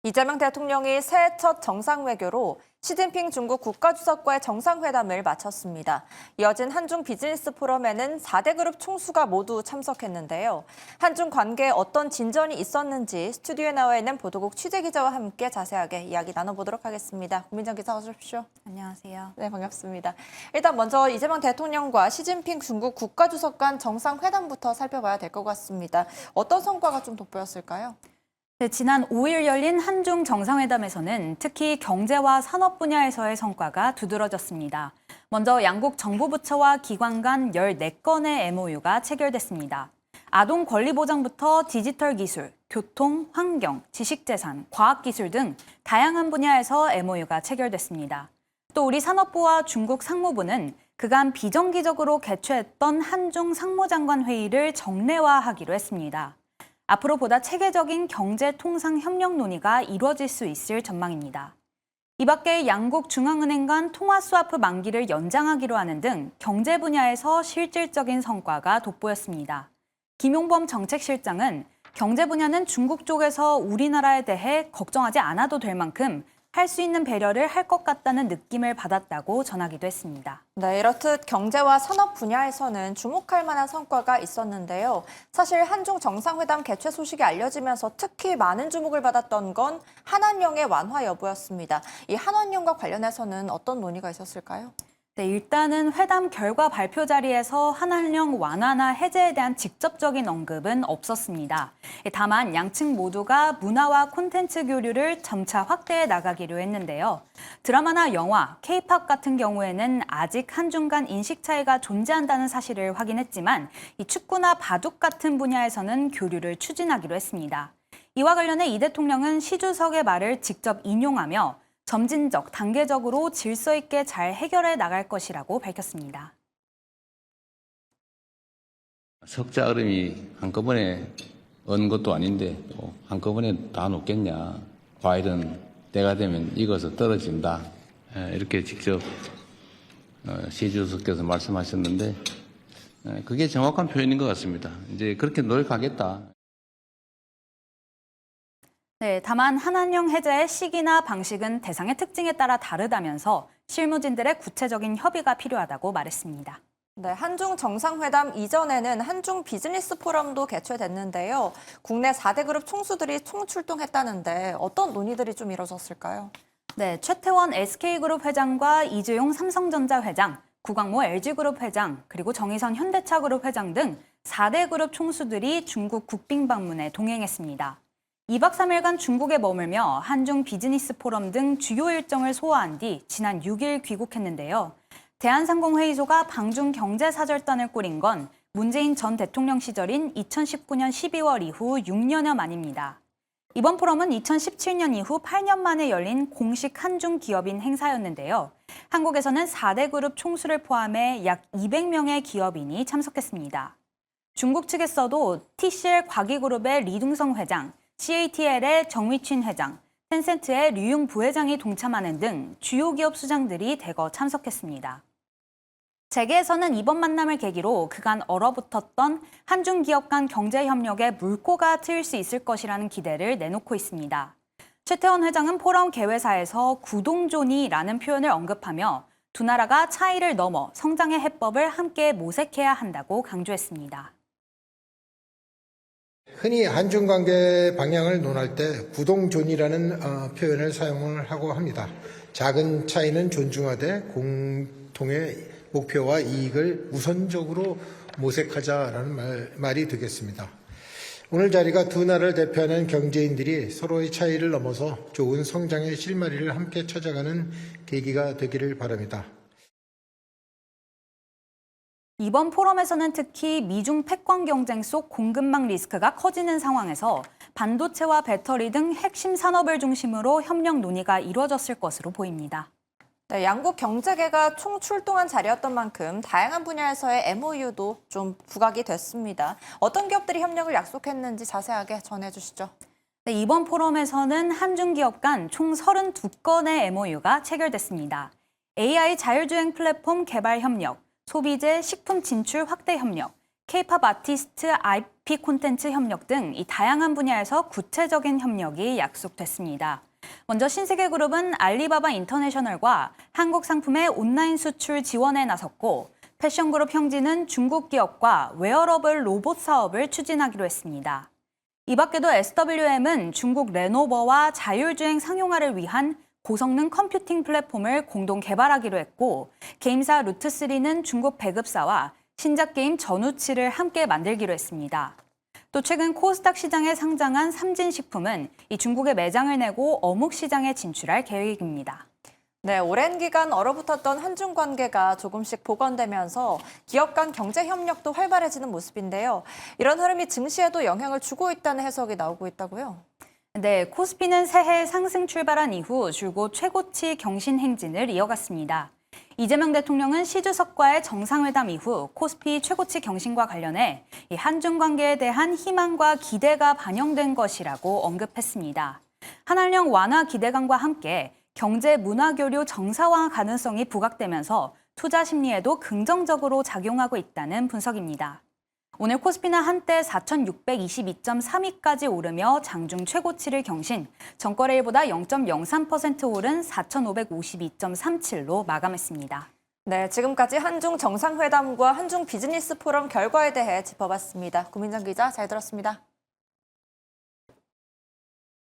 이재명 대통령이 새해 첫 정상외교로 시진핑 중국 국가주석과의 정상회담을 마쳤습니다. 이어진 한중 비즈니스 포럼에는 4대 그룹 총수가 모두 참석했는데요. 한중 관계에 어떤 진전이 있었는지 스튜디오에 나와 있는 보도국 취재기자와 함께 자세하게 이야기 나눠보도록 하겠습니다. 고민정 기자 어서 오십시오. 안녕하세요. 네, 반갑습니다. 일단 먼저 이재명 대통령과 시진핑 중국 국가주석 간 정상회담부터 살펴봐야 될 것 같습니다. 어떤 성과가 좀 돋보였을까요? 네, 지난 5일 열린 한중 정상회담에서는 특히 경제와 산업 분야에서의 성과가 두드러졌습니다. 먼저 양국 정부부처와 기관 간 14건의 MOU가 체결됐습니다. 아동 권리 보장부터 디지털 기술, 교통, 환경, 지식재산, 과학기술 등 다양한 분야에서 MOU가 체결됐습니다. 또 우리 산업부와 중국 상무부는 그간 비정기적으로 개최했던 한중 상무장관 회의를 정례화하기로 했습니다. 앞으로 보다 체계적인 경제 통상 협력 논의가 이루어질 수 있을 전망입니다. 이 밖에 양국 중앙은행 간 통화 스와프 만기를 연장하기로 하는 등 경제 분야에서 실질적인 성과가 돋보였습니다. 김용범 정책실장은 경제 분야는 중국 쪽에서 우리나라에 대해 걱정하지 않아도 될 만큼 할 수 있는 배려를 할 것 같다는 느낌을 받았다고 전하기도 했습니다. 네, 이렇듯 경제와 산업 분야에서는 주목할 만한 성과가 있었는데요. 사실 한중 정상회담 개최 소식이 알려지면서 특히 많은 주목을 받았던 건 한한령의 완화 여부였습니다. 이 한한령과 관련해서는 어떤 논의가 있었을까요? 네, 일단은 회담 결과 발표 자리에서 한한령 완화나 해제에 대한 직접적인 언급은 없었습니다. 다만 양측 모두가 문화와 콘텐츠 교류를 점차 확대해 나가기로 했는데요. 드라마나 영화, K-팝 같은 경우에는 아직 한중 간 인식 차이가 존재한다는 사실을 확인했지만 이 축구나 바둑 같은 분야에서는 교류를 추진하기로 했습니다. 이와 관련해 이 대통령은 시 주석의 말을 직접 인용하며 점진적, 단계적으로 질서 있게 잘 해결해 나갈 것이라고 밝혔습니다. 석자 얼음이 한꺼번에 언 것도 아닌데 또 한꺼번에 다 녹겠냐. 과일은 때가 되면 익어서 떨어진다. 이렇게 직접 시 주석께서 말씀하셨는데 그게 정확한 표현인 것 같습니다. 이제 그렇게 노력하겠다. 네, 다만 한한령 해제의 시기나 방식은 대상의 특징에 따라 다르다면서 실무진들의 구체적인 협의가 필요하다고 말했습니다. 네, 한중 정상회담 이전에는 한중 비즈니스 포럼도 개최됐는데요. 국내 4대 그룹 총수들이 총출동했다는데 어떤 논의들이 좀 이뤄졌을까요? 네, 최태원 SK그룹 회장과 이주용 삼성전자 회장, 구광모 LG그룹 회장, 그리고 정의선 현대차그룹 회장 등 4대 그룹 총수들이 중국 국빈 방문에 동행했습니다. 2박 3일간 중국에 머물며 한중 비즈니스 포럼 등 주요 일정을 소화한 뒤 지난 6일 귀국했는데요. 대한상공회의소가 방중 경제사절단을 꾸린 건 문재인 전 대통령 시절인 2019년 12월 이후 6년여 만입니다. 이번 포럼은 2017년 이후 8년 만에 열린 공식 한중 기업인 행사였는데요. 한국에서는 4대 그룹 총수를 포함해 약 200명의 기업인이 참석했습니다. 중국 측에서도 TCL 과기그룹의 리둥성 회장, CATL의 정위춘 회장, 텐센트의 류융 부회장이 동참하는 등 주요 기업 수장들이 대거 참석했습니다. 재계에서는 이번 만남을 계기로 그간 얼어붙었던 한중 기업 간 경제 협력에 물꼬가 트일 수 있을 것이라는 기대를 내놓고 있습니다. 최태원 회장은 포럼 개회사에서 구동존이라는 표현을 언급하며 두 나라가 차이를 넘어 성장의 해법을 함께 모색해야 한다고 강조했습니다. 흔히 한중 관계 방향을 논할 때 구동존이라는 표현을 사용을 하고 합니다. 작은 차이는 존중하되 공통의 목표와 이익을 우선적으로 모색하자라는 말이 되겠습니다. 오늘 자리가 두 나라를 대표하는 경제인들이 서로의 차이를 넘어서 좋은 성장의 실마리를 함께 찾아가는 계기가 되기를 바랍니다. 이번 포럼에서는 특히 미중 패권 경쟁 속 공급망 리스크가 커지는 상황에서 반도체와 배터리 등 핵심 산업을 중심으로 협력 논의가 이루어졌을 것으로 보입니다. 네, 양국 경제계가 총출동한 자리였던 만큼 다양한 분야에서의 MOU도 좀 부각이 됐습니다. 어떤 기업들이 협력을 약속했는지 자세하게 전해주시죠. 네, 이번 포럼에서는 한중 기업 간 총 32건의 MOU가 체결됐습니다. AI 자율주행 플랫폼 개발 협력, 소비재 식품 진출 확대 협력, K-팝 아티스트 IP 콘텐츠 협력 등 이 다양한 분야에서 구체적인 협력이 약속됐습니다. 먼저 신세계그룹은 알리바바 인터내셔널과 한국 상품의 온라인 수출 지원에 나섰고, 패션그룹 형진은 중국 기업과 웨어러블 로봇 사업을 추진하기로 했습니다. 이 밖에도 SWM은 중국 레노버와 자율주행 상용화를 위한 고성능 컴퓨팅 플랫폼을 공동 개발하기로 했고, 게임사 루트3는 중국 배급사와 신작 게임 전우치를 함께 만들기로 했습니다. 또 최근 코스닥 시장에 상장한 삼진식품은 이 중국에 매장을 내고 어묵 시장에 진출할 계획입니다. 네, 오랜 기간 얼어붙었던 한중 관계가 조금씩 복원되면서 기업 간 경제 협력도 활발해지는 모습인데요. 이런 흐름이 증시에도 영향을 주고 있다는 해석이 나오고 있다고요? 네, 코스피는 새해 상승 출발한 이후 줄곧 최고치 경신 행진을 이어갔습니다. 이재명 대통령은 시 주석과의 정상회담 이후 코스피 최고치 경신과 관련해 이 한중 관계에 대한 희망과 기대가 반영된 것이라고 언급했습니다. 한한령 완화 기대감과 함께 경제 문화 교류 정상화 가능성이 부각되면서 투자 심리에도 긍정적으로 작용하고 있다는 분석입니다. 오늘 코스피는 한때 4,622.32까지 오르며 장중 최고치를 경신, 전거래일보다 0.03% 오른 4,552.37로 마감했습니다. 네, 지금까지 한중 정상회담과 한중 비즈니스 포럼 결과에 대해 짚어봤습니다. 구민정 기자, 잘 들었습니다.